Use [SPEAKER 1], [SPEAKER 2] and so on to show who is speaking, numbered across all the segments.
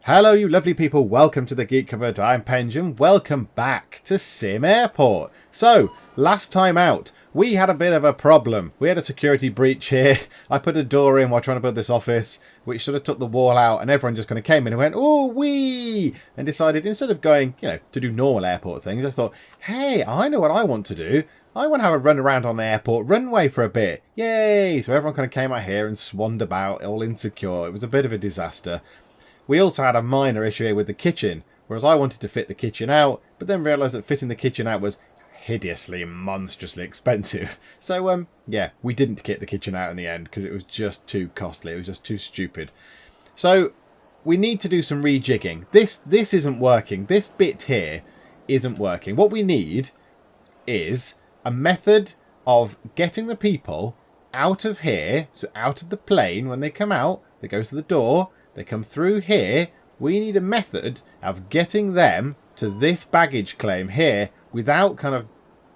[SPEAKER 1] Hello you lovely people, welcome to the Geek Cupboard. I'm Penge and welcome back to SimAirport. So, last time out, we had a bit of a problem. We had a security breach here. I put a door in while trying to build this office, which sort of took the wall out, and everyone just kind of came in and went, "Oh, wee!" and decided instead of going, to do normal airport things, I thought, hey, I know what I want to do. I want to have a run around on the airport runway for a bit. Yay! So everyone kind of came out here and swanned about, all insecure. It was a bit of a disaster. We also had a minor issue here with the kitchen, whereas I wanted to fit the kitchen out, but then realised that fitting the kitchen out was hideously, monstrously expensive. So, yeah, we didn't kit the kitchen out in the end because it was just too costly. It was just too stupid. So, we need to do some rejigging. This isn't working. This bit here isn't working. What we need is a method of getting the people out of here, so out of the plane when they come out, they go to the door, they come through here. We need a method of getting them to this baggage claim here without kind of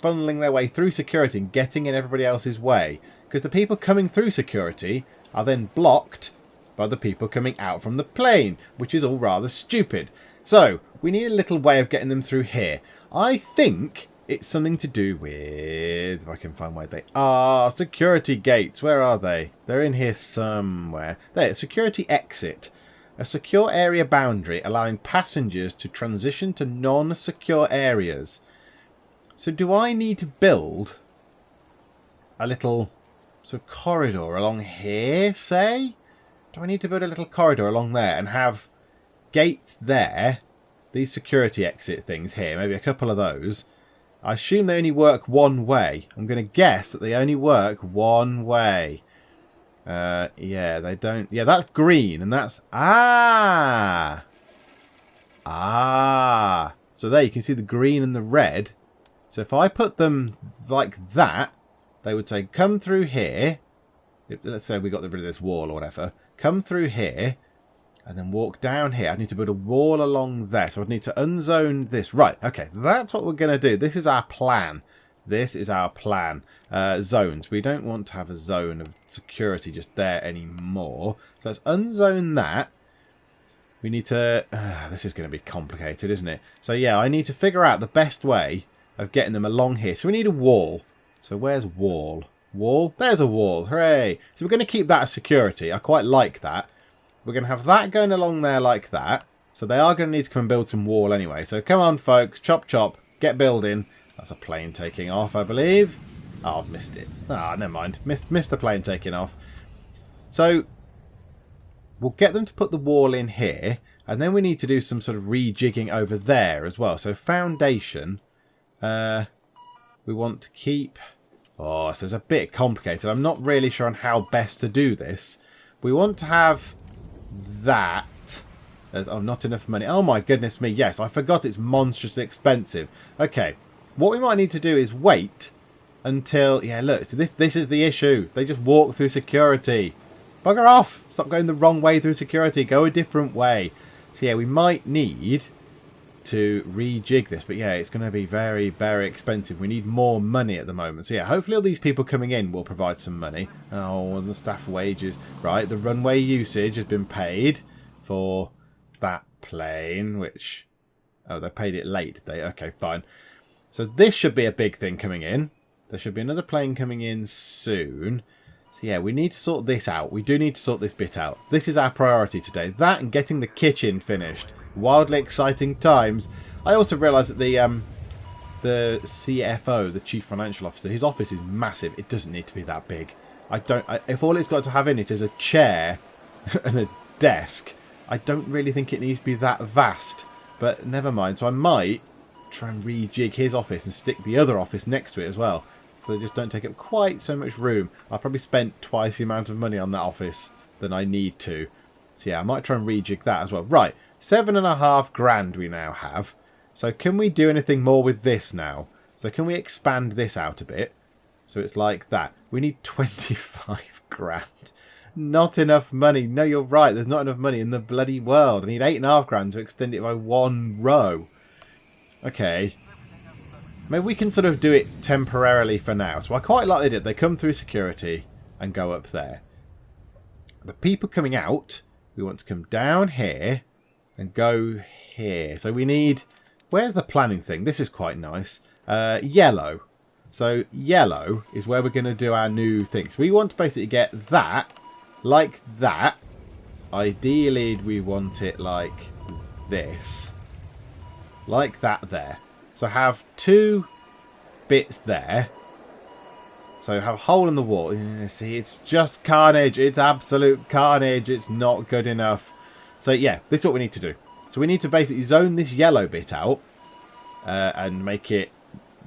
[SPEAKER 1] funneling their way through security and getting in everybody else's way. Because the people coming through security are then blocked by the people coming out from the plane, which is all rather stupid. So, we need a little way of getting them through here. I think it's something to do with, if I can find where they are, security gates. Where are they? They're in here somewhere. There, security exit. A secure area boundary allowing passengers to transition to non-secure areas. So do I need to build a little sort of corridor along here, say? Do I need to build a little corridor along there and have gates there? These security exit things here, maybe a couple of those. I assume they only work one way. I'm going to guess that they only work one way. Yeah, they don't. Yeah, that's green, and that's... Ah! So there, you can see the green and the red. So if I put them like that, they would say, come through here. Let's say we got rid of this wall or whatever. Come through here. And then walk down here. I need to build a wall along there. So I'd need to unzone this. Right, okay. That's what we're going to do. This is our plan. This is our plan. Zones. We don't want to have a zone of security just there anymore. So let's unzone that. We need to... this is going to be complicated, isn't it? So yeah, I need to figure out the best way of getting them along here. So we need a wall. So where's wall? Wall? There's a wall. Hooray. So we're going to keep that as security. I quite like that. We're going to have that going along there like that. So they are going to need to come and build some wall anyway. So come on, folks. Chop, chop. Get building. That's a plane taking off, I believe. Oh, I've missed it. Ah, never mind. Missed the plane taking off. So we'll get them to put the wall in here. And then we need to do some sort of rejigging over there as well. So foundation. We want to keep... Oh, so it's a bit complicated. I'm not really sure on how best to do this. We want to have... that. There's not enough money. Oh my goodness me, yes, I forgot it's monstrously expensive. Okay, what we might need to do is wait until... Yeah, look, so this is the issue. They just walk through security. Bugger off! Stop going the wrong way through security. Go a different way. So yeah, we might need to rejig this. But yeah, it's going to be very, very expensive. We need more money at the moment. So yeah, hopefully all these people coming in will provide some money. Oh, and the staff wages. Right, the runway usage has been paid for that plane, which... Oh, they paid it late, did they? Okay, fine. So this should be a big thing coming in. There should be another plane coming in soon. So yeah, we need to sort this out. We do need to sort this bit out. This is our priority today. That and getting the kitchen finished. Wildly exciting times. I also realised that the CFO, the Chief Financial Officer, his office is massive. It doesn't need to be that big. If all it's got to have in it is a chair and a desk, I don't really think it needs to be that vast. But never mind. So I might try and rejig his office and stick the other office next to it as well. So they just don't take up quite so much room. I probably spent twice the amount of money on that office than I need to. So yeah, I might try and rejig that as well. Right. 7.5 grand we now have. So can we do anything more with this now? So can we expand this out a bit? So it's like that. We need 25 grand. Not enough money. No, you're right. There's not enough money in the bloody world. I need 8.5 grand to extend it by one row. Okay. Maybe we can sort of do it temporarily for now. So I quite like they did. They come through security and go up there. The people coming out, we want to come down here and go here. So we need... Where's the planning thing? This is quite nice. Yellow. So yellow is where we're going to do our new things. We want to basically get that like that. Ideally, we want it like this. Like that there. So have 2 bits there. So have a hole in the wall. See, it's just carnage. It's absolute carnage. It's not good enough. So yeah, this is what we need to do. So we need to basically zone this yellow bit out and make it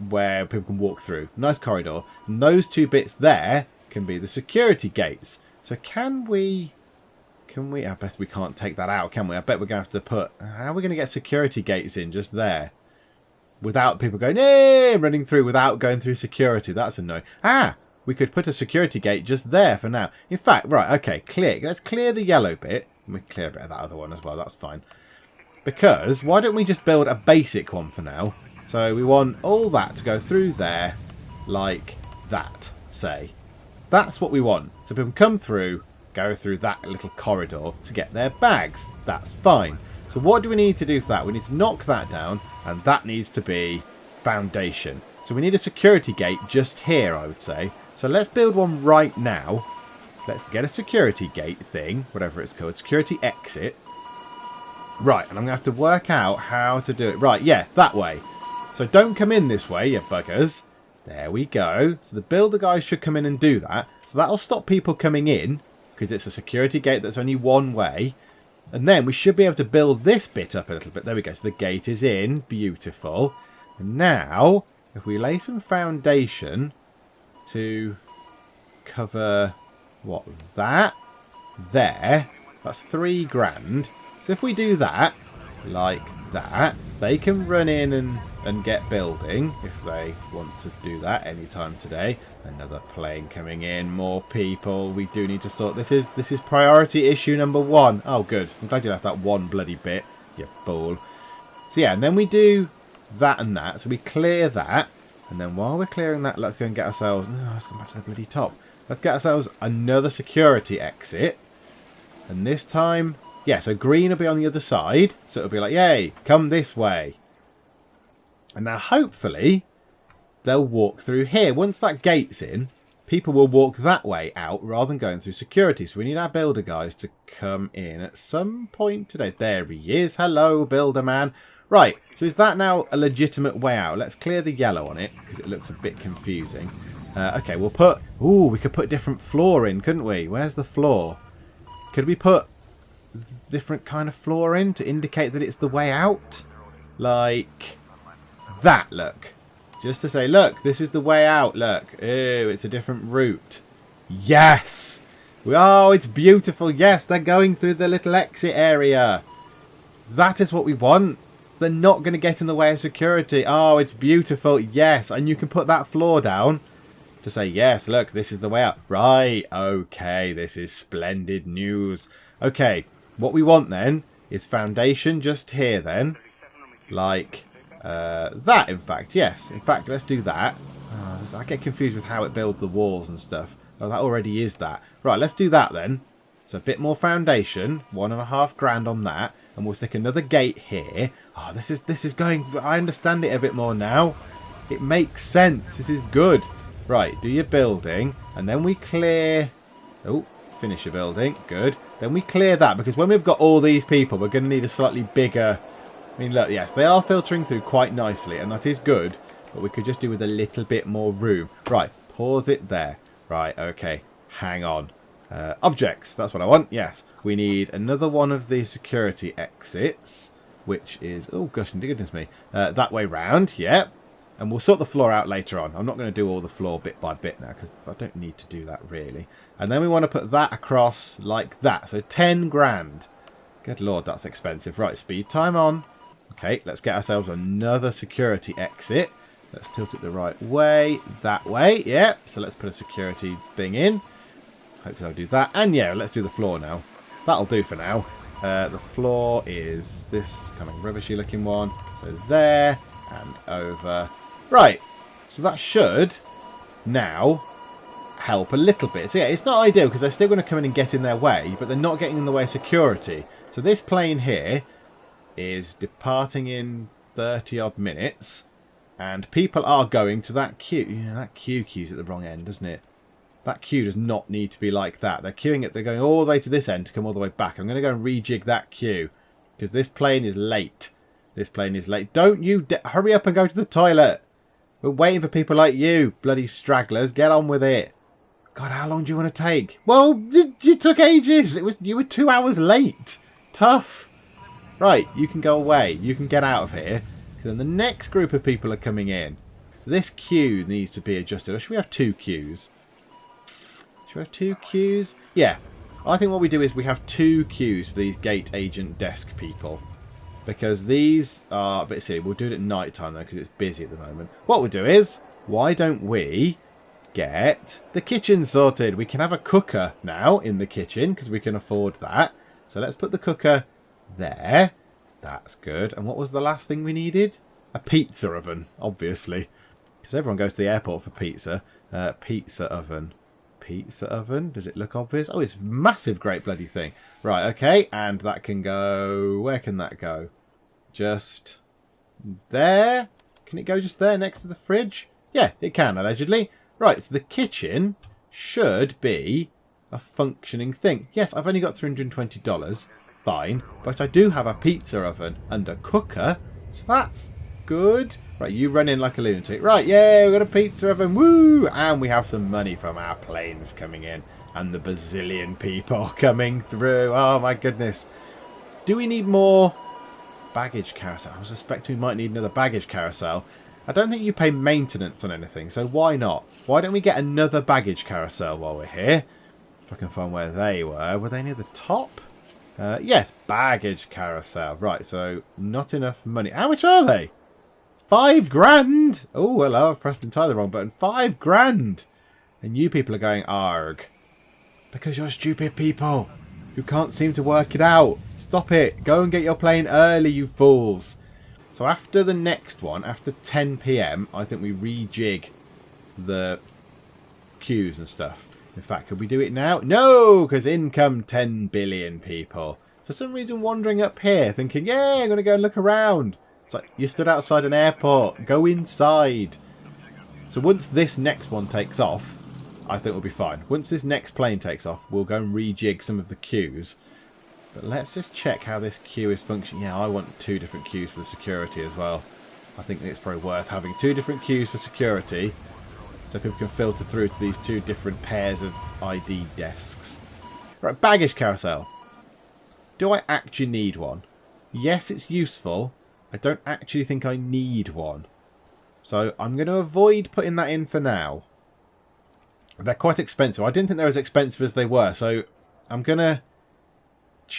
[SPEAKER 1] where people can walk through. Nice corridor. And those 2 bits there can be the security gates. So can we... I bet we can't take that out, can we? I bet we're going to have to put... How are we going to get security gates in just there? Without people going, hey, running through without going through security. That's annoying. Ah, we could put a security gate just there for now. In fact, right, okay, clear. Let's clear the yellow bit. And we can clear a bit of that other one as well. That's fine. Because why don't we just build a basic one for now? So we want all that to go through there like that, say. That's what we want. So people come through, go through that little corridor to get their bags. That's fine. So what do we need to do for that? We need to knock that down, and that needs to be foundation. So we need a security gate just here, I would say. So let's build one right now. Let's get a security gate thing, whatever it's called, security exit. Right, and I'm going to have to work out how to do it. Right, yeah, that way. So don't come in this way, you buggers. There we go. So the builder guys should come in and do that. So that'll stop people coming in, because it's a security gate that's only one way. And then we should be able to build this bit up a little bit. There we go. So the gate is in. Beautiful. And now, if we lay some foundation to cover, what, that? There. That's $3,000. So if we do that, like that, they can run in and get building if they want to do that anytime today. Another plane coming in, more people. We do need to sort this is priority issue number 1. Oh good. I'm glad you left that one bloody bit, you fool. So yeah, and then we do that and that. So we clear that, and then while we're clearing that, let's go and get ourselves let's go back to the bloody top. Let's get ourselves another security exit. And this time, yeah, so green will be on the other side. So it'll be like, yay, come this way. And now hopefully they'll walk through here. Once that gate's in, people will walk that way out rather than going through security. So we need our builder guys to come in at some point today. There he is. Hello, builder man. Right, so is that now a legitimate way out? Let's clear the yellow on it because it looks a bit confusing. Okay, we'll put... Ooh, we could put different floor in, couldn't we? Where's the floor? Could we put different kind of floor in to indicate that it's the way out? Like that, look. Just to say, look, this is the way out, look. Ew, it's a different route. Yes! Oh, it's beautiful. Yes, they're going through the little exit area. That is what we want. So they're not going to get in the way of security. Oh, it's beautiful. Yes, and you can put that floor down to say, yes, look, this is the way out. Right, okay, this is splendid news. Okay, what we want then is foundation just here then. Like... that, in fact, yes. In fact, let's do that. I get confused with how it builds the walls and stuff. Oh, that already is that. Right, let's do that then. So a bit more foundation. $1,500 on that. And we'll stick another gate here. Oh, this is going... I understand it a bit more now. It makes sense. This is good. Right, do your building. And then we clear... Oh, finish your building. Good. Then we clear that. Because when we've got all these people, we're going to need a slightly bigger... I mean, look, yes, they are filtering through quite nicely, and that is good, but we could just do with a little bit more room. Right, pause it there. Right, okay, hang on. Objects, that's what I want, yes. We need another one of the security exits, which is, oh gosh, goodness me, that way round, yep. And we'll sort the floor out later on. I'm not going to do all the floor bit by bit now, because I don't need to do that, really. And then we want to put that across like that, so $10,000. Good lord, that's expensive. Right, speed time on. Okay, let's get ourselves another security exit. Let's tilt it the right way. That way, yep. So let's put a security thing in. Hopefully I'll do that. And yeah, let's do the floor now. That'll do for now. The floor is this kind of rubbishy looking one. So there and over. Right, so that should now help a little bit. So yeah, it's not ideal because they're still going to come in and get in their way, but they're not getting in the way of security. So this plane here is departing in 30 odd minutes. And people are going to that queue. Yeah, that queue's at the wrong end, doesn't it? That queue does not need to be like that. They're queuing it. They're going all the way to this end to come all the way back. I'm going to go and rejig that queue. Because this plane is late. This plane is late. Don't you hurry up and go to the toilet. We're waiting for people like you, bloody stragglers. Get on with it. God, how long do you want to take? Well, you took ages. You were 2 hours late. Tough. Right, you can go away. You can get out of here. Then the next group of people are coming in. This queue needs to be adjusted. Or should we have 2 queues? Should we have 2 queues? Yeah. I think what we do is we have 2 queues for these gate agent desk people. Because these are a bit silly. We'll do it at night time though because it's busy at the moment. What we'll do is, why don't we get the kitchen sorted? We can have a cooker now in the kitchen because we can afford that. So let's put the cooker there. That's good. And what was the last thing we needed? A pizza oven, obviously. Because everyone goes to the airport for pizza. Pizza oven. Pizza oven? Does it look obvious? Oh, it's a massive, great bloody thing. Right, okay. And that can go... Where can that go? Just there? Can it go just there next to the fridge? Yeah, it can, allegedly. Right, so the kitchen should be a functioning thing. Yes, I've only got $320. Fine, but I do have a pizza oven and a cooker, so that's good. Right, you run in like a lunatic. Right, yeah, we've got a pizza oven, woo! And we have some money from our planes coming in and the bazillion people coming through. Oh my goodness. Do we need more baggage carousel? I was suspecting we might need another baggage carousel. I don't think you pay maintenance on anything, so why not? Why don't we get another baggage carousel while we're here? If I can find where they were. Were they near the top? Yes, baggage carousel. Right, so not enough money. How much are they? 5 grand! Oh, hello, I've pressed entirely the wrong button. 5 grand! And you people are going, arg. Because you're stupid people who can't seem to work it out. Stop it. Go and get your plane early, you fools. So after the next one, after 10 PM, I think we rejig the queues and stuff. In fact, could we do it now? No, because in come 10 billion people. For some reason wandering up here thinking, yeah, I'm going to go and look around. It's like, you stood outside an airport. Go inside. So once this next one takes off, I think we'll be fine. Once this next plane takes off, we'll go and rejig some of the queues. But let's just check how this queue is functioning. Yeah, I want 2 different queues for the security as well. I think it's probably worth having 2 different queues for security. So people can filter through to these 2 different pairs of ID desks. Right, baggage carousel. Do I actually need one? Yes, it's useful. I don't actually think I need one. So I'm going to avoid putting that in for now. They're quite expensive. I didn't think they're as expensive as they were. So I'm going to...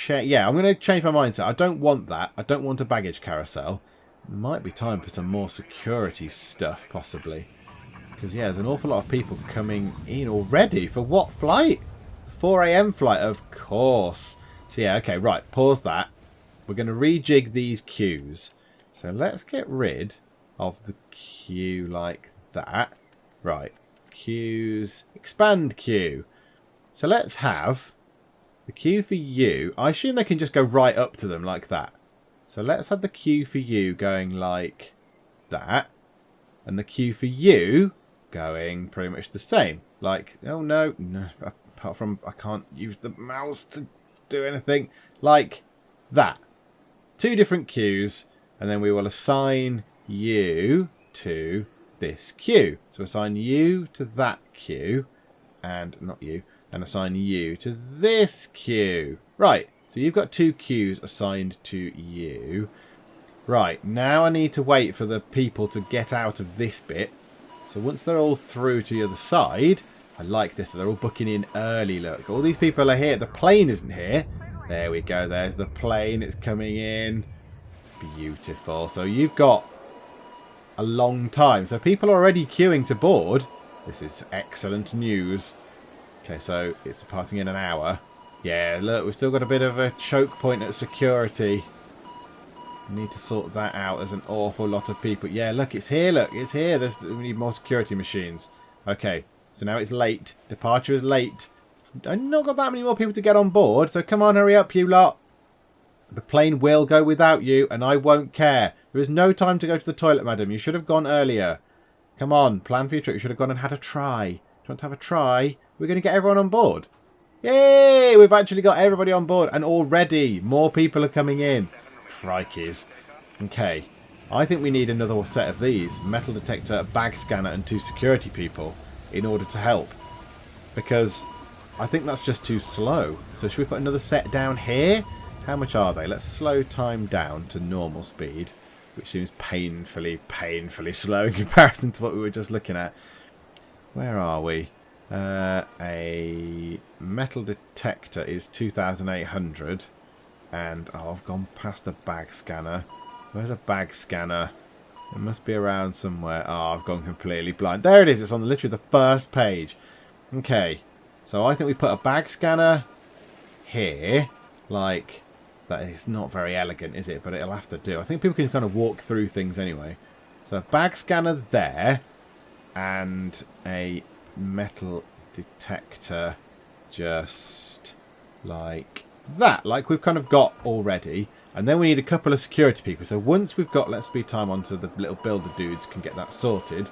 [SPEAKER 1] Yeah, I'm going to change my mindset. I don't want that. I don't want a baggage carousel. It might be time for some more security stuff, possibly. Because, yeah, there's an awful lot of people coming in already. For what flight? The 4 AM flight, of course. So, yeah, okay, right. Pause that. We're going to rejig these queues. So, let's get rid of the queue like that. Right. Queues. Expand queue. So, let's have the queue for you. I assume they can just go right up to them like that. So, let's have the queue for you going like that. And the queue for you... going pretty much the same. Like, oh no, apart from I can't use the mouse to do anything. Like that. 2 different queues, and then we will assign you to this queue. So assign you to that queue, and not you, and assign you to this queue. Right, so you've got 2 queues assigned to you. Right, now I need to wait for the people to get out of this bit. So once they're all through to the other side, I like this. They're all booking in early, look. All these people are here. The plane isn't here. There we go. There's the plane. It's coming in. Beautiful. So you've got a long time. So people are already queuing to board. This is excellent news. Okay, so it's departing in an hour. Yeah, look, we've still got a bit of a choke point at security. We need to sort that out. There's an awful lot of people. Yeah, look, it's here. Look, it's here. We need more security machines. Okay, so now it's late. Departure is late. I've not got that many more people to get on board, so come on, hurry up, you lot. The plane will go without you, and I won't care. There is no time to go to the toilet, madam. You should have gone earlier. Come on, plan for your trip. You should have gone and had a try. Do you want to have a try? We're going to get everyone on board. Yay! We've actually got everybody on board, and already more people are coming in. Crikeys. Okay. I think we need another set of these. Metal detector, bag scanner, and 2 security people in order to help. Because I think that's just too slow. So should we put another set down here? How much are they? Let's slow time down to normal speed, which seems painfully slow in comparison to what we were just looking at. Where are we? A metal detector is 2,800. And, oh, I've gone past a bag scanner. Where's a bag scanner? It must be around somewhere. Oh, I've gone completely blind. There it is. It's on literally the first page. Okay. So I think we put a bag scanner here. Like, that is not very elegant, is it? But it'll have to do. I think people can kind of walk through things anyway. So a bag scanner there. And a metal detector just like that. Like we've kind of got already. And then we need a couple of security people. So once we've got, let's speed time onto the little builder dudes can get that sorted.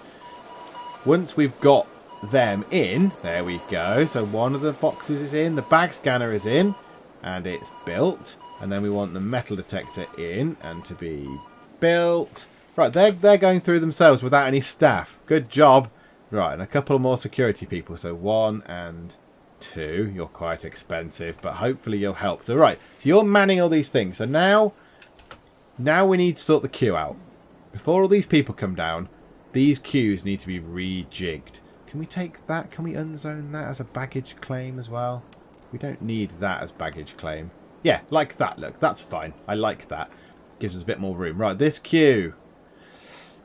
[SPEAKER 1] Once we've got them in, there we go. So one of the boxes is in, the bag scanner is in, and it's built. And then we want the metal detector in and to be built. Right, they're going through themselves without any staff. Good job. Right, and a couple more security people. So 1 and 2. You're quite expensive, but hopefully you'll help. So right, so you're manning all these things. So now we need to sort the queue out. Before all these people come down, these queues need to be rejigged. Can we take that? Can we unzone that as a baggage claim as well? We don't need that as baggage claim. Yeah, like that. Look, that's fine. I like that. Gives us a bit more room. Right, this queue.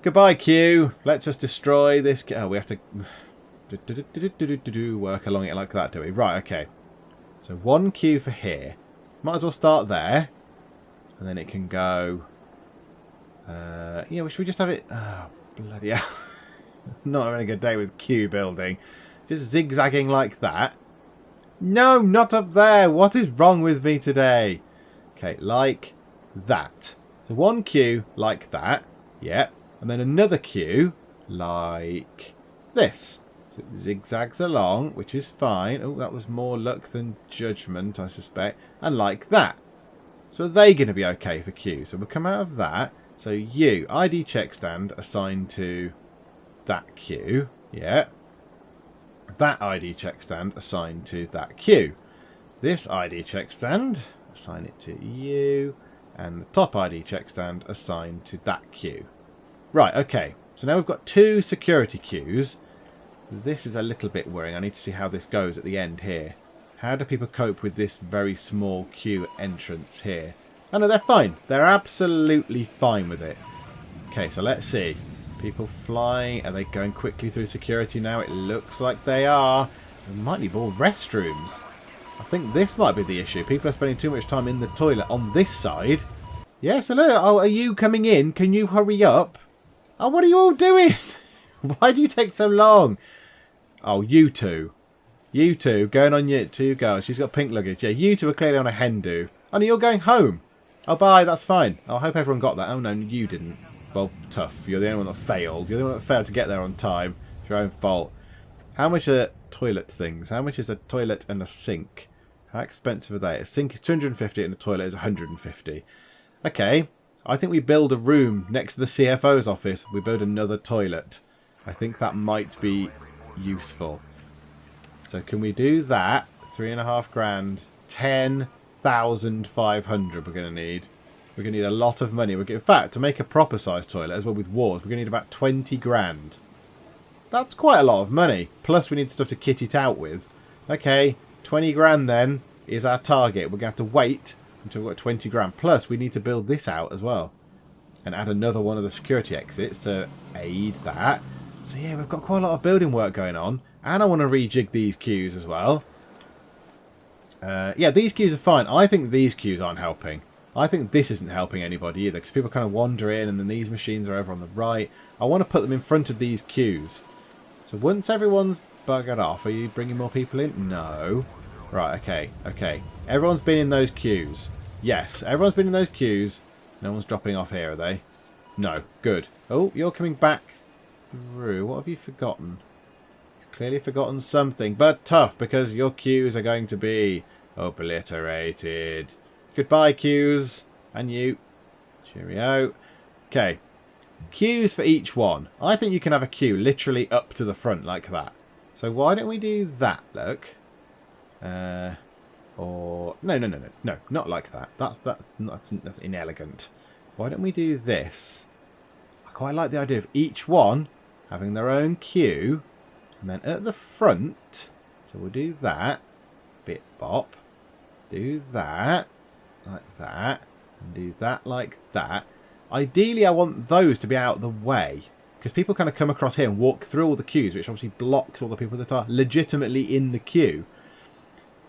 [SPEAKER 1] Goodbye, queue. Let's just destroy this. Oh, we have to work along it like that, do we? Right, okay. So 1 queue for here. Might as well start there. And then it can go... yeah, should we just have it... Oh, bloody hell. Not having a good day with queue building. Just zigzagging like that. No, not up there. What is wrong with me today? Okay, like that. So 1 queue like that. Yep. And then another queue like this. So it zigzags along, which is fine. Oh, that was more luck than judgment, I suspect. And like that. So are they going to be okay for queue? So we'll come out of that. So you, ID check stand assigned to that queue. Yeah. That ID check stand assigned to that queue. This ID check stand, assign it to you. And the top ID check stand assigned to that queue. Right, okay. So now we've got 2 security queues. This is a little bit worrying. I need to see how this goes at the end here. How do people cope with this very small queue entrance here? Oh no, they're fine. They're absolutely fine with it. Okay, so let's see. People flying. Are they going quickly through security now? It looks like they are. We might need more restrooms. I think this might be the issue. People are spending too much time in the toilet on this side. Yes, hello. Oh, are you coming in? Can you hurry up? Oh, what are you all doing? Why do you take so long? Oh, you two. You two, going on your 2 girls. She's got pink luggage. Yeah, you two are clearly on a hen do. Oh, no, you're going home. Oh, bye, that's fine. I hope everyone got that. Oh, no, you didn't. Well, tough. You're the only one that failed. You're the only one that failed to get there on time. It's your own fault. How much are toilet things? How much is a toilet and a sink? How expensive are they? A sink is 250 and a toilet is 150. Okay. I think we build a room next to the CFO's office. We build another toilet. I think that might be useful. So can we do that? 3.5 grand. 10,500 we're going to need. We're going to need a lot of money. In fact, to make a proper sized toilet as well with walls, we're going to need about 20 grand. That's quite a lot of money. Plus we need stuff to kit it out with. Okay, 20 grand then is our target. We're going to have to wait until we've got 20 grand. Plus we need to build this out as well. And add another one of the security exits to aid that. So yeah, we've got quite a lot of building work going on. And I want to rejig these queues as well. Yeah, these queues are fine. I think these queues aren't helping. I think this isn't helping anybody either. Because people kind of wander in and then these machines are over on the right. I want to put them in front of these queues. So once everyone's buggered off, are you bringing more people in? No. Right, okay, okay. Everyone's been in those queues. Yes, everyone's been in those queues. No one's dropping off here, are they? No. Good. Oh, you're coming back through. What have you forgotten? You've clearly forgotten something. But tough, because your queues are going to be obliterated. Goodbye, queues. And you. Cheerio. Okay. Queues for each one. I think you can have a queue literally up to the front like that. So why don't we do that, look? Or no, not like that. That's inelegant. Why don't we do this? I quite like the idea of each one having their own queue, and then at the front. So we'll do that. Bit bop. Do that like that, and do that like that. Ideally, I want those to be out of the way, because people kind of come across here and walk through all the queues, which obviously blocks all the people that are legitimately in the queue.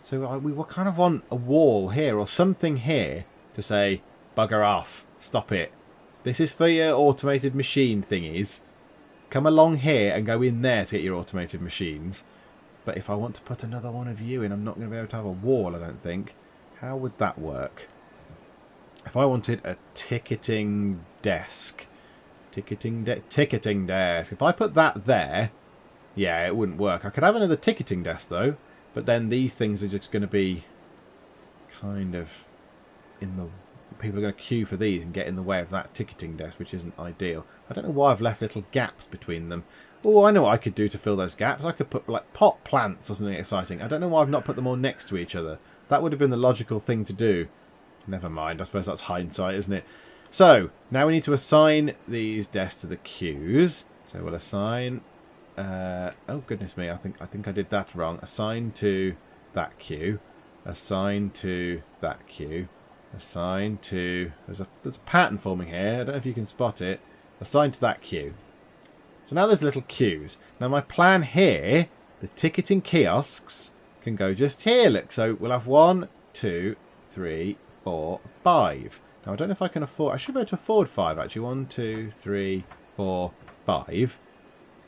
[SPEAKER 1] So we will kind of want a wall here or something here to say, bugger off, stop it. This is for your automated machine thingies. Come along here and go in there to get your automated machines. But if I want to put another one of you in, I'm not going to be able to have a wall, I don't think. How would that work? If I wanted a ticketing desk. Ticketing desk. If I put that there, yeah, it wouldn't work. I could have another ticketing desk, though. But then these things are just going to be kind of in the... People are going to queue for these and get in the way of that ticketing desk, which isn't ideal. I don't know why I've left little gaps between them. Oh, I know what I could do to fill those gaps. I could put like pot plants or something exciting. I don't know why I've not put them all next to each other. That would have been the logical thing to do. Never mind. I suppose that's hindsight, isn't it? So, now we need to assign these desks to the queues. So we'll assign... oh, goodness me. I think I did that wrong. Assign to that queue. Assign to that queue. Assign to... There's a pattern forming here. I don't know if you can spot it. Assign to that queue. So now there's little queues. Now my plan here, the ticketing kiosks can go just here. Look, so we'll have 1, 2, 3, 4, 5. Now I don't know if I can afford... I should be able to afford 5 actually. 1, 2, 3, 4, 5.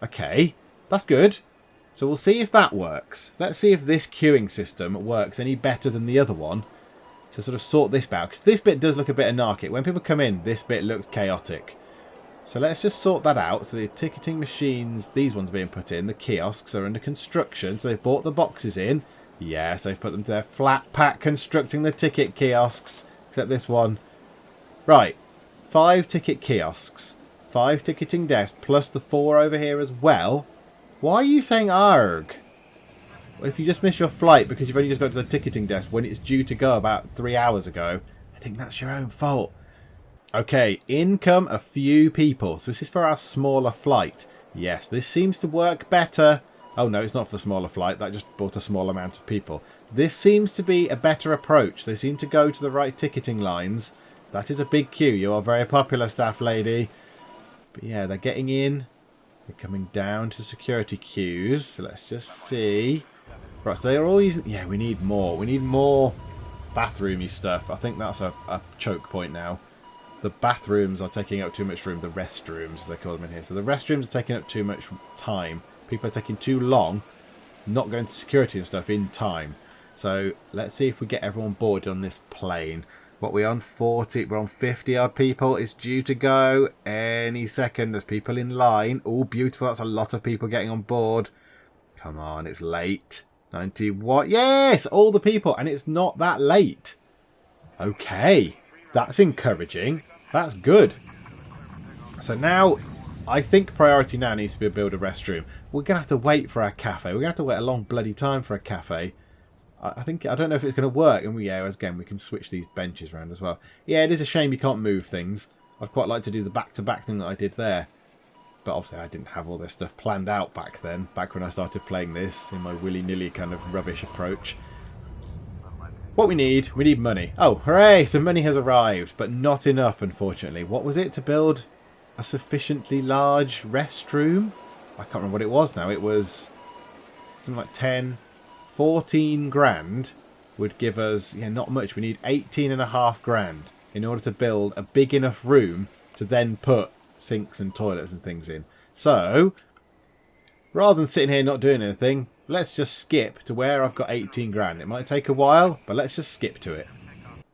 [SPEAKER 1] Okay, that's good. So we'll see if that works. Let's see if this queuing system works any better than the other one to sort of sort this out. Because this bit does look a bit anarchic. When people come in, this bit looks chaotic. So let's just sort that out. So the ticketing machines, these ones being put in. The kiosks are under construction. So they've brought the boxes in. Yes, they've put them to their flat pack constructing the ticket kiosks. Except this one. Right. 5 ticket kiosks. 5 ticketing desks plus the 4 over here as well. Why are you saying ARG? Well, if you just miss your flight because you've only just got to the ticketing desk when it's due to go about 3 hours ago, I think that's your own fault. Okay, in come a few people. So this is for our smaller flight. Yes, this seems to work better. Oh no, it's not for the smaller flight. That just brought a small amount of people. This seems to be a better approach. They seem to go to the right ticketing lines. That is a big queue. You are very popular, staff lady. But yeah, they're getting in. They're coming down to the security queues. So let's just see. Right, so they're all using... Yeah, we need more. We need more bathroomy stuff. I think that's a choke point now. The bathrooms are taking up too much room. The restrooms, as they call them in here. So the restrooms are taking up too much time. People are taking too long. Not going to security and stuff in time. So let's see if we get everyone boarded on this plane. What, we're on 40, we're on 50 odd people. It's due to go any second. There's people in line. Oh, beautiful. That's a lot of people getting on board. Come on, it's late. 91. Yes, all the people. And it's not that late. Okay. That's encouraging. That's good. So now, I think priority now needs to be to build a restroom. We're going to have to wait for our cafe. We're going to have to wait a long bloody time for a cafe. I don't know if it's going to work. And yeah, again, we can switch these benches around as well. Yeah, it is a shame you can't move things. I'd quite like to do the back-to-back thing that I did there. But obviously I didn't have all this stuff planned out back then. Back when I started playing this in my willy-nilly kind of rubbish approach. What we need money. Oh, hooray! Some money has arrived. But not enough, unfortunately. What was it to build a sufficiently large restroom? I can't remember what it was now. It was something like 10... 14 grand would give us, yeah, not much. We need 18.5 grand in order to build a big enough room to then put sinks and toilets and things in. So, rather than sitting here not doing anything, let's just skip to where I've got 18 grand. It might take a while, but let's just skip to it.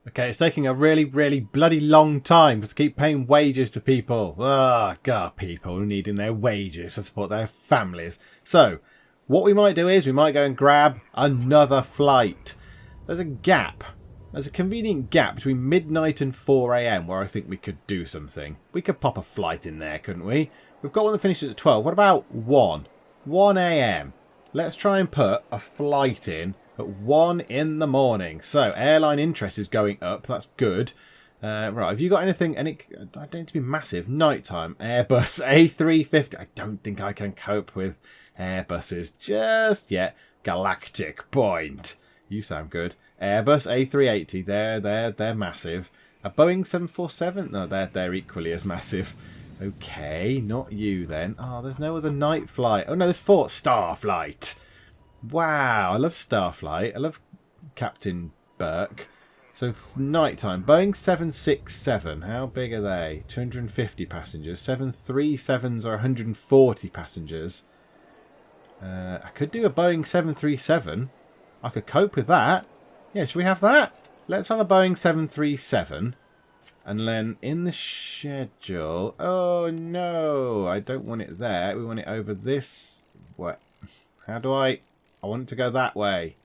[SPEAKER 1] Okay, it's taking a really, really bloody long time to keep paying wages to people. Ah, God, people needing their wages to support their families. So, what we might do is we might go and grab another flight. There's a gap. There's a convenient gap between midnight and 4 AM where I think we could do something. We could pop a flight in there, couldn't we? We've got one that finishes at 12. What about 1? 1 AM. Let's try and put a flight in at 1 in the morning. So, airline interest is going up. That's good. Right, have you got anything? I don't need to be massive. Nighttime. Airbus A350. I don't think I can cope with Airbuses just yet. Galactic Point. You sound good. Airbus A380. They're massive. A Boeing 747. No, they're equally as massive. Okay, not you then. Oh, there's no other night flight. Oh no, there's 4. Starflight. Wow, I love Starflight. I love Captain Burke. So, nighttime. Boeing 767. How big are they? 250 passengers. 737s are 140 passengers. I could do a Boeing 737. I could cope with that. Yeah, should we have that? Let's have a Boeing 737. And then in the schedule... Oh, no. I don't want it there. We want it over this... What? How do I want it to go that way.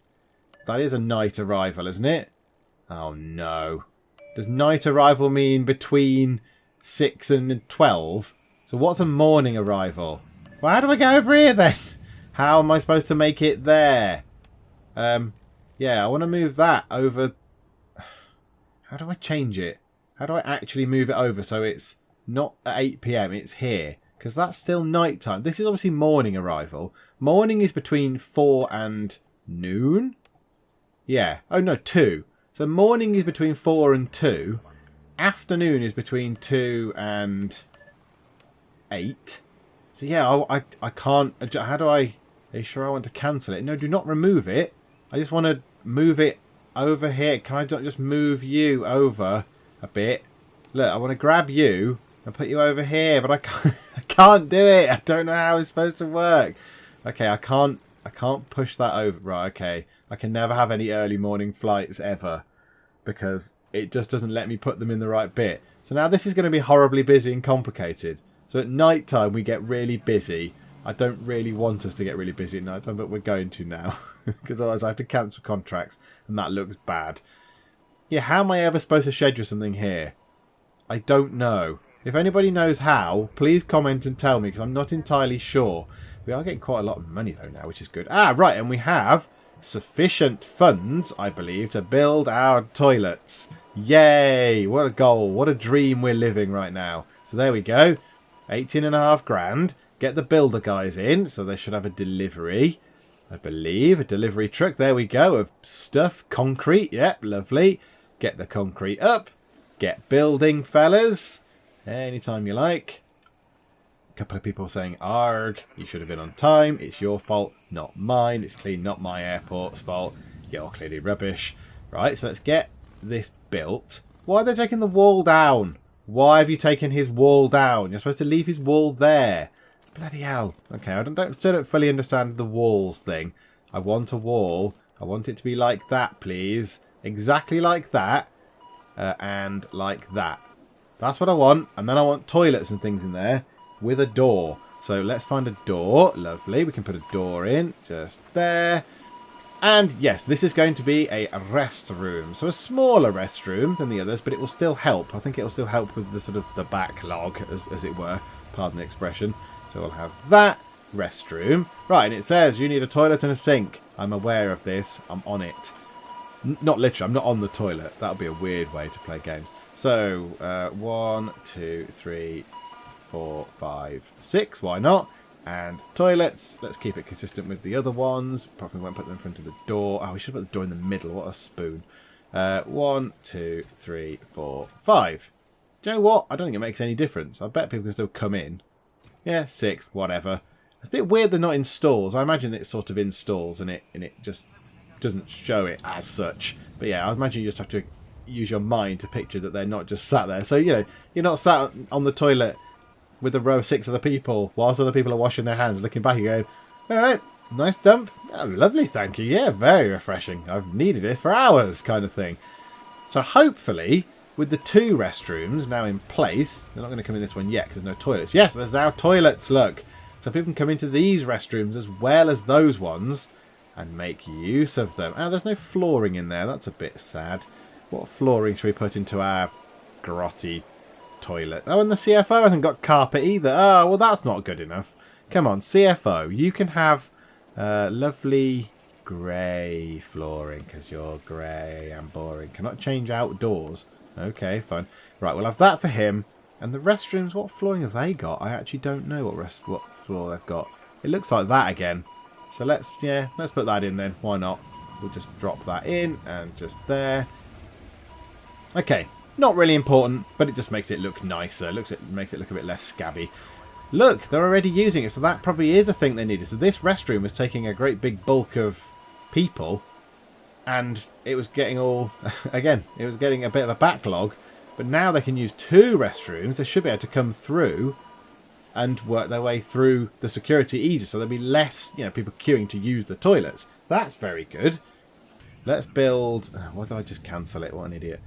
[SPEAKER 1] That is a night arrival, isn't it? Oh, no. Does night arrival mean between 6 and 12? So what's a morning arrival? Well, how do I go over here, then? How am I supposed to make it there? Yeah, I want to move that over... How do I change it? How do I actually move it over so it's not at 8 PM, it's here? Because that's still night time. This is obviously morning arrival. Morning is between 4 and noon? Yeah. Oh, no, 2. So morning is between 4 and 2. Afternoon is between 2 and 8. So, yeah, I can't... How do I... Are you sure I want to cancel it? No, do not remove it. I just want to move it over here. Can I just move you over a bit? Look, I want to grab you and put you over here, but I can't, I can't do it. I don't know how it's supposed to work. Okay, I can't push that over. Right, okay. I can never have any early morning flights ever because it just doesn't let me put them in the right bit. So now this is going to be horribly busy and complicated. So at night time we get really busy. I don't really want us to get really busy at night time, but we're going to now because otherwise I have to cancel contracts and that looks bad. Yeah, how am I ever supposed to schedule something here? I don't know. If anybody knows how, please comment and tell me because I'm not entirely sure. We are getting quite a lot of money though now, which is good. Ah, right, and we have sufficient funds, I believe, to build our toilets. Yay! What a goal. What a dream we're living right now. So there we go. 18.5 grand. Get the builder guys in, so they should have a delivery. I believe. A delivery truck. There we go. Of stuff. Concrete. Yep, lovely. Get the concrete up. Get building, fellas. Anytime you like. A couple of people saying, arg, you should have been on time. It's your fault, not mine. It's clearly not my airport's fault. You're clearly rubbish. Right, so let's get this built. Why are they taking the wall down? Why have you taken his wall down? You're supposed to leave his wall there. Bloody hell. Okay, I still don't fully understand the walls thing. I want a wall. I want it to be like that, please. Exactly like that. And like that. That's what I want. And then I want toilets and things in there with a door. So let's find a door. Lovely. We can put a door in. Just there. And yes, this is going to be a restroom. So a smaller restroom than the others, but it will still help. I think it will still help with the sort of the backlog, as it were. Pardon the expression. So we'll have that restroom. Right, and it says you need a toilet and a sink. I'm aware of this. I'm on it. Not literally. I'm not on the toilet. That would be a weird way to play games. So 1, 2, 3, 4, 5, 6. Why not? And toilets. Let's keep it consistent with the other ones. Probably won't put them in front of the door. Oh, we should put the door in the middle. What a spoon. 1, 2, 3, 4, 5. Do you know what? I don't think it makes any difference. I bet people can still come in. Yeah, 6, whatever. It's a bit weird they're not in stalls. I imagine it's sort of in stalls and it just doesn't show it as such. But yeah, I imagine you just have to use your mind to picture that they're not just sat there. So, you know, you're not sat on the toilet with a row of 6 other people whilst other people are washing their hands, looking back and going, all right, nice dump. Oh, lovely, thank you. Yeah, very refreshing. I've needed this for hours kind of thing. So hopefully, with the 2 restrooms now in place, they're not going to come in this one yet because there's no toilets. Yes, there's now toilets, look. So people can come into these restrooms as well as those ones and make use of them. Oh, there's no flooring in there. That's a bit sad. What flooring should we put into our grotty toilet? Oh, and the CFO hasn't got carpet either. Oh, well, that's not good enough. Come on, CFO, you can have lovely grey flooring because you're grey and boring. Cannot change outdoors. Okay, fine. Right, we'll have that for him. And the restrooms, what flooring have they got? I actually don't know what floor they've got. It looks like that again. So let's put that in then. Why not? We'll just drop that in and just there. Okay, not really important, but it just makes it look nicer. Makes it look a bit less scabby. Look, they're already using it, so that probably is a thing they needed. So this restroom was taking a great big bulk of people, and it was getting all, again, it was getting a bit of a backlog, but now they can use 2 restrooms. They should be able to come through and work their way through the security easier, so there'll be less, people queuing to use the toilets. That's very good. Let's build, why did I just cancel it? What an idiot.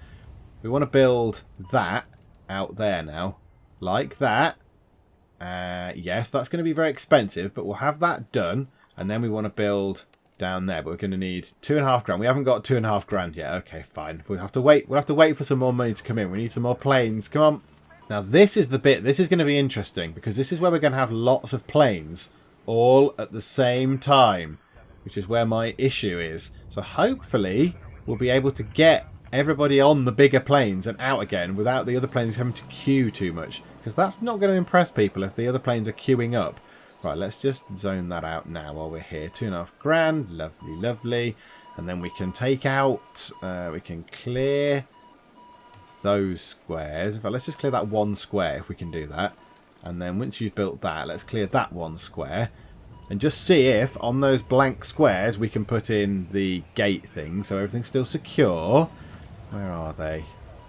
[SPEAKER 1] We want to build that out there now, like that. Yes, that's going to be very expensive, but we'll have that done, and then we want to build down there, but we're going to need 2.5 grand. We haven't got 2.5 grand yet. Okay, fine. We'll have to wait. We'll have to wait for some more money to come in. We need some more planes. Come on. Now this is the bit. This is going to be interesting because this is where we're going to have lots of planes all at the same time, which is where my issue is. So hopefully we'll be able to get everybody on the bigger planes and out again without the other planes having to queue too much, because that's not going to impress people if the other planes are queuing up. Right, let's just zone that out now while we're here. 2.5 grand, lovely, lovely. And then we can take out, we can clear those squares. In fact, let's just clear that 1 square if we can do that. And then once you've built that, let's clear that 1 square. And just see if on those blank squares we can put in the gate thing so everything's still secure. Where are they?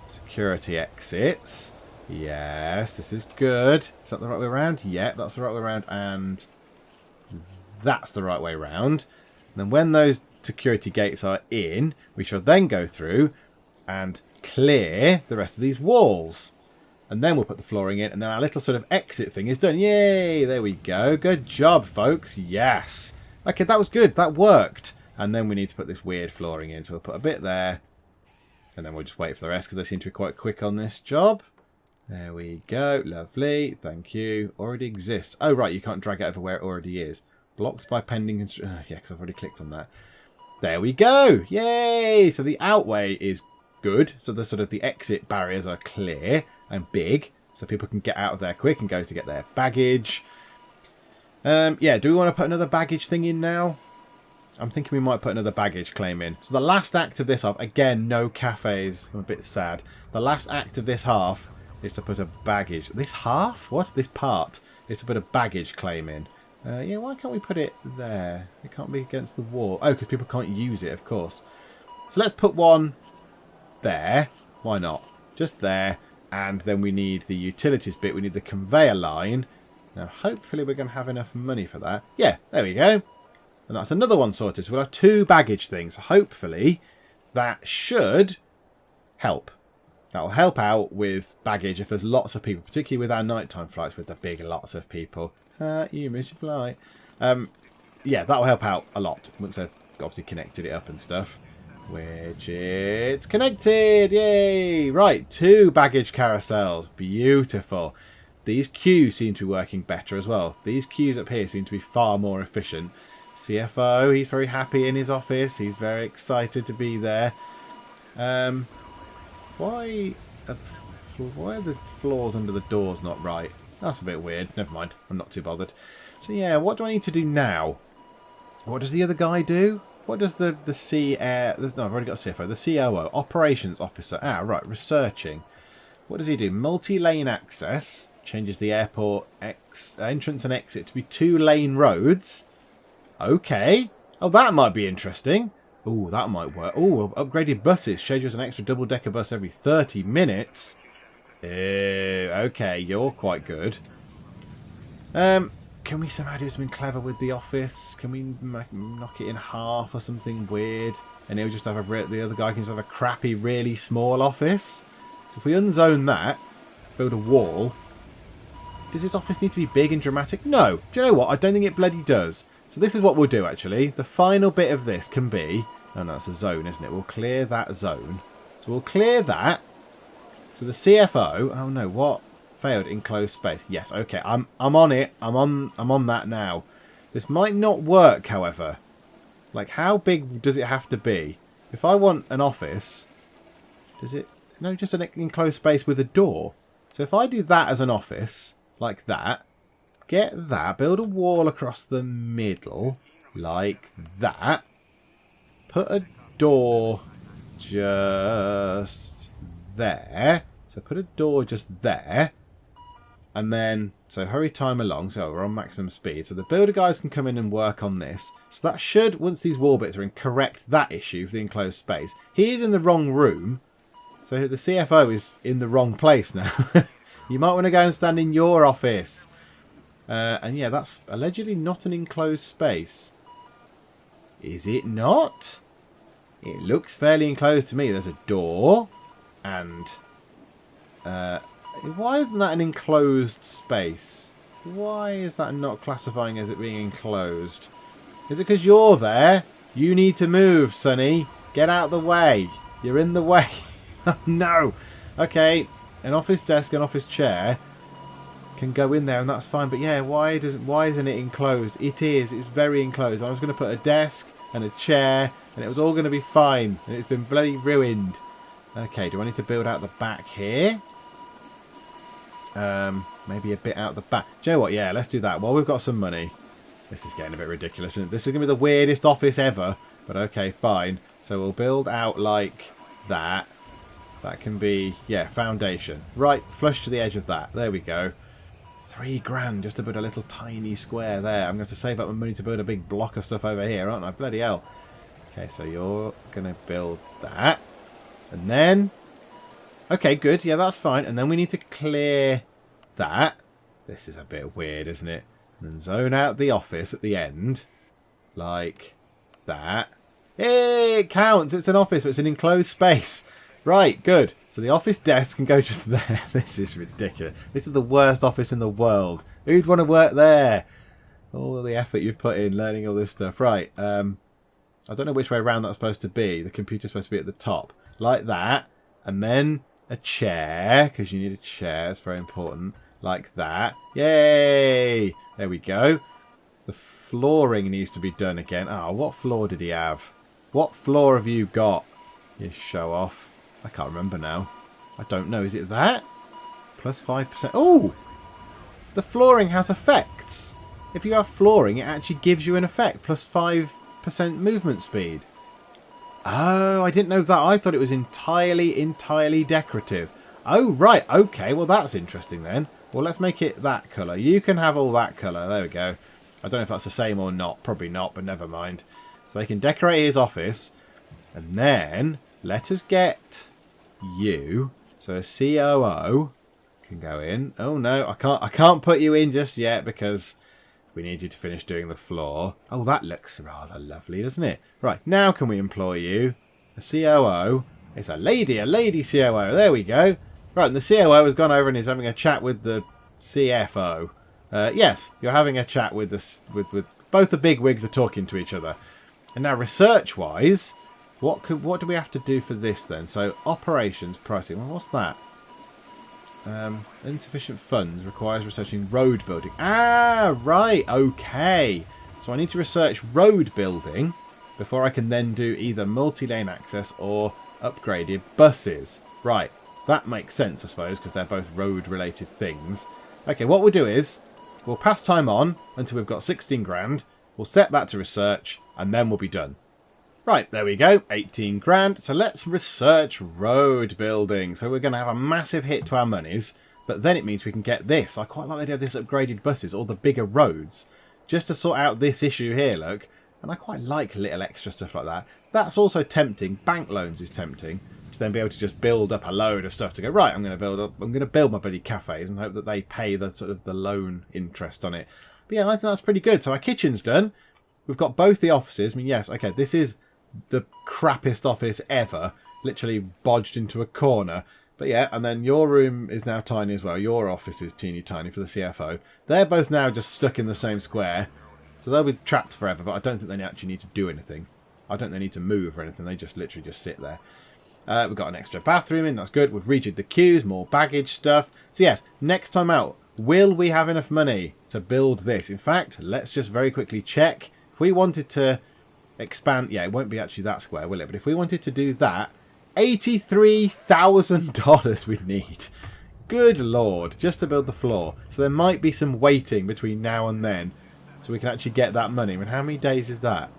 [SPEAKER 1] Security exits. Yes, this is good. Is that the right way around? Yeah, that's the right way around. And that's the right way around. And then when those security gates are in, we shall then go through and clear the rest of these walls. And then we'll put the flooring in, and then our little sort of exit thing is done. Yay! There we go. Good job, folks. Yes. Okay, that was good. That worked. And then we need to put this weird flooring in. So we'll put a bit there. And then we'll just wait for the rest because they seem to be quite quick on this job. There we go. Lovely. Thank you. Already exists. Oh, right. You can't drag it over where it already is. Blocked by pending construction. Yeah, because I've already clicked on that. There we go. Yay! So the outway is good. So the sort of the exit barriers are clear and big. So people can get out of there quick and go to get their baggage. Yeah, do we want to put another baggage thing in now? I'm thinking we might put another baggage claim in. So the last act of this half, again, no cafes. I'm a bit sad. The last act of this half is to put a baggage. This half? What? This part is to put a baggage claim in. Yeah, why can't we put it there? It can't be against the wall. Oh, because people can't use it, of course. So let's put one there. Why not? Just there. And then we need the utilities bit. We need the conveyor line. Now, hopefully we're going to have enough money for that. Yeah, there we go. And that's another one sorted. So we'll have 2 baggage things. Hopefully that should help. That will help out with baggage if there's lots of people, particularly with our nighttime flights with the big lots of people. You missed your flight. Yeah, that will help out a lot once they've obviously connected it up and stuff. Which it's connected. Yay! Right, 2 baggage carousels. Beautiful. These queues seem to be working better as well. These queues up here seem to be far more efficient. CFO, he's very happy in his office. He's very excited to be there. Why are the floors under the doors not right? That's a bit weird. Never mind. I'm not too bothered. So yeah, what do I need to do now? What does the other guy do? What does the no, I've already got a CFO. The COO, Operations Officer. Ah, right, researching. What does he do? Multi-lane access. Changes the airport entrance and exit to be 2-lane roads. Okay. Oh, that might be interesting. Oh, that might work. Oh, upgraded buses. Schedules an extra double-decker bus every 30 minutes. Okay, you're quite good. Can we somehow do something clever with the office? Can we knock it in half or something weird? and he'll just have the other guy can just have a crappy, really small office. So if we unzone that, build a wall, does his office need to be big and dramatic? No. Do you know what? I don't think it bloody does. So this is what we'll do, actually. The final bit of this can be... Oh, no, it's a zone, isn't it? We'll clear that zone. So we'll clear that. So the CFO... Oh, no, what? Failed enclosed space. Yes, okay. I'm on it. I'm on that now. This might not work, however. Like, how big does it have to be? If I want an office... Does it... No, just an enclosed space with a door. So if I do that as an office... Like that. Get that. Build a wall across the middle. Like that. Put a door just there. So put a door just there. And then, so hurry time along. So we're on maximum speed. So the builder guys can come in and work on this. So that should, once these wall bits are in, correct that issue for the enclosed space. He is in the wrong room. So the CFO is in the wrong place now. You might want to go and stand in your office. And yeah, that's allegedly not an enclosed space. Is it not? It looks fairly enclosed to me. There's a door. And... why isn't that an enclosed space? Why is that not classifying as it being enclosed? Is it because you're there? You need to move, Sonny. Get out the way. You're in the way. Oh, no. Okay. An office desk, an office chair can go in there, and that's fine. But yeah, why isn't it enclosed? It is. It's very enclosed. I was going to put a desk and a chair, and it was all going to be fine. And it's been bloody ruined. Okay, do I need to build out the back here? Maybe a bit out the back. Do you know what? Yeah, let's do that. Well, we've got some money. This is getting a bit ridiculous, isn't it? This is going to be the weirdest office ever. But okay, fine. So we'll build out like that. That can be, yeah, foundation. Right, flush to the edge of that. There we go. $3,000 just to build a little tiny square there. I'm going to save up my money to build a big block of stuff over here, aren't I? Bloody hell. Okay, so you're going to build that. And then... Okay, good. Yeah, that's fine. And then we need to clear that. This is a bit weird, isn't it? And then zone out the office at the end. Like that. Hey, it counts. It's an office, so it's an enclosed space. Right, good. So the office desk can go just there. This is ridiculous. This is the worst office in the world. Who'd want to work there? All the effort you've put in learning all this stuff. Right, I don't know which way around that's supposed to be. The computer's supposed to be at the top. Like that. And then a chair, because you need a chair. It's very important. Like that. Yay! There we go. The flooring needs to be done again. Oh, what floor did he have? What floor have you got? You show off. I can't remember now. I don't know. Is it that? Plus 5%. Oh! The flooring has effects. If you have flooring, it actually gives you an effect. Plus 5% movement speed. Oh, I didn't know that. I thought it was entirely decorative. Oh, right. Okay. Well, that's interesting then. Well, let's make it that colour. You can have all that colour. There we go. I don't know if that's the same or not. Probably not, but never mind. So they can decorate his office. And then let us get you. So a COO can go in. Oh no, I can't put you in just yet because we need you to finish doing the floor. Oh, that looks rather lovely, doesn't it? Right, now can we employ you? A COO. It's a lady COO. There we go. Right, and the COO has gone over and is having a chat with the CFO. Yes, you're having a chat with with both the big wigs are talking to each other. And now research-wise, what do we have to do for this then? So operations pricing. Well, what's that? Insufficient funds requires researching road building. Ah, right. Okay. So I need to research road building before I can then do either multi-lane access or upgraded buses. Right. That makes sense, I suppose, because they're both road-related things. Okay, what we'll do is we'll pass time on until we've got 16 grand. We'll set that to research, and then we'll be done. Right, there we go, 18 grand. So let's research road building. So we're going to have a massive hit to our monies, but then it means we can get this. I quite like the idea of this upgraded buses, or the bigger roads, just to sort out this issue here, look. And I quite like little extra stuff like that. That's also tempting. Bank loans is tempting, to then be able to just build up a load of stuff to go, right, I'm going to build my bloody cafes and hope that they pay the sort of the loan interest on it. But yeah, I think that's pretty good. So our kitchen's done. We've got both the offices. I mean, yes, okay, this is the crappiest office ever. Literally bodged into a corner. But yeah, and then your room is now tiny as well. Your office is teeny tiny for the CFO. They're both now just stuck in the same square. So they'll be trapped forever, but I don't think they actually need to do anything. I don't think they need to move or anything. They just literally just sit there. We've got an extra bathroom in. That's good. We've redid the queues, more baggage stuff. So yes, next time out, will we have enough money to build this? In fact, let's just very quickly check. If we wanted to expand... Yeah, it won't be actually that square, will it? But if we wanted to do that... $83,000 we'd need. Good lord, just to build the floor. So there might be some waiting between now and then, so we can actually get that money. I mean, how many days is that?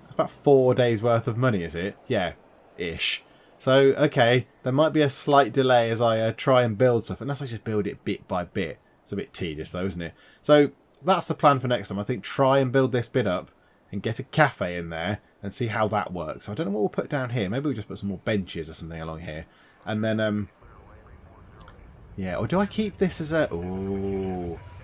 [SPEAKER 1] That's about 4 days worth of money, is it? Yeah, ish. So, okay, there might be a slight delay as I try and build stuff, unless I just build it bit by bit. It's a bit tedious though, isn't it? So that's the plan for next time. I think try and build this bit up and get a cafe in there and see how that works. So I don't know what we'll put down here. Maybe we'll just put some more benches or something along here. And then, yeah, or do I keep this as a...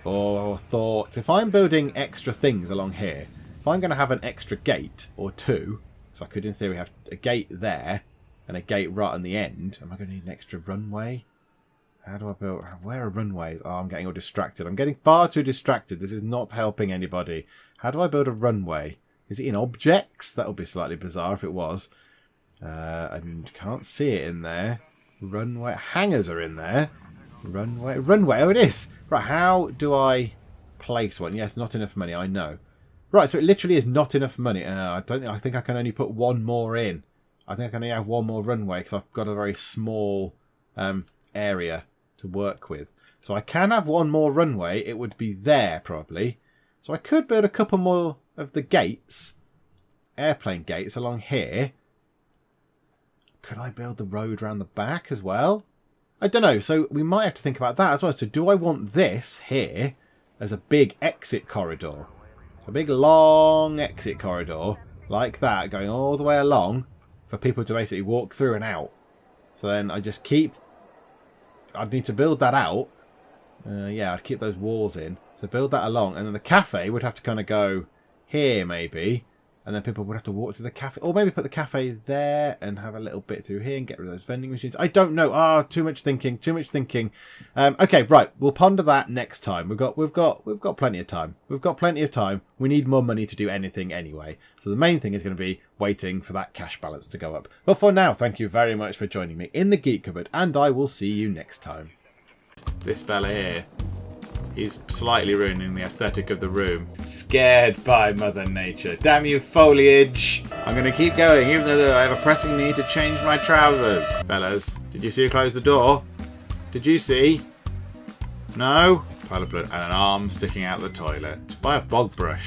[SPEAKER 1] thought. If I'm building extra things along here, if I'm going to have an extra gate or two, so I could in theory have a gate there and a gate right on the end. Am I going to need an extra runway? How do I build... Where are runways? Oh, I'm getting all distracted. I'm getting far too distracted. This is not helping anybody. How do I build a runway? Is it in objects? That would be slightly bizarre if it was. I can't see it in there. Runway. Hangars are in there. Runway. Oh, it is. Right, how do I place one? Yes, not enough money, I know. Right, so it literally is not enough money. I think I can only put one more in. I think I can only have one more runway because I've got a very small area to work with. So I can have one more runway. It would be there, probably. So I could build a couple more of the gates, airplane gates along here. Could I build the road around the back as well? I don't know. So we might have to think about that as well. So do I want this here as a big exit corridor? A big long exit corridor like that going all the way along for people to basically walk through and out. So then I just keep... I'd need to build that out. Yeah, I'd keep those walls in. So build that along. And then the cafe would have to kind of go here maybe. And then people would have to walk through the cafe. Or maybe put the cafe there and have a little bit through here and get rid of those vending machines. I don't know. Too much thinking. Okay, right. We'll ponder that next time. We've got plenty of time. We've got plenty of time. We need more money to do anything anyway. So the main thing is going to be waiting for that cash balance to go up. But for now, thank you very much for joining me in the Geek Cupboard. And I will see you next time. This fella here. He's slightly ruining the aesthetic of the room. Scared by Mother Nature. Damn you, foliage! I'm going to keep going, even though I have a pressing need to change my trousers. Fellas, did you see who closed the door? Did you see? No? Pile of blood and an arm sticking out the toilet. Buy a bog brush.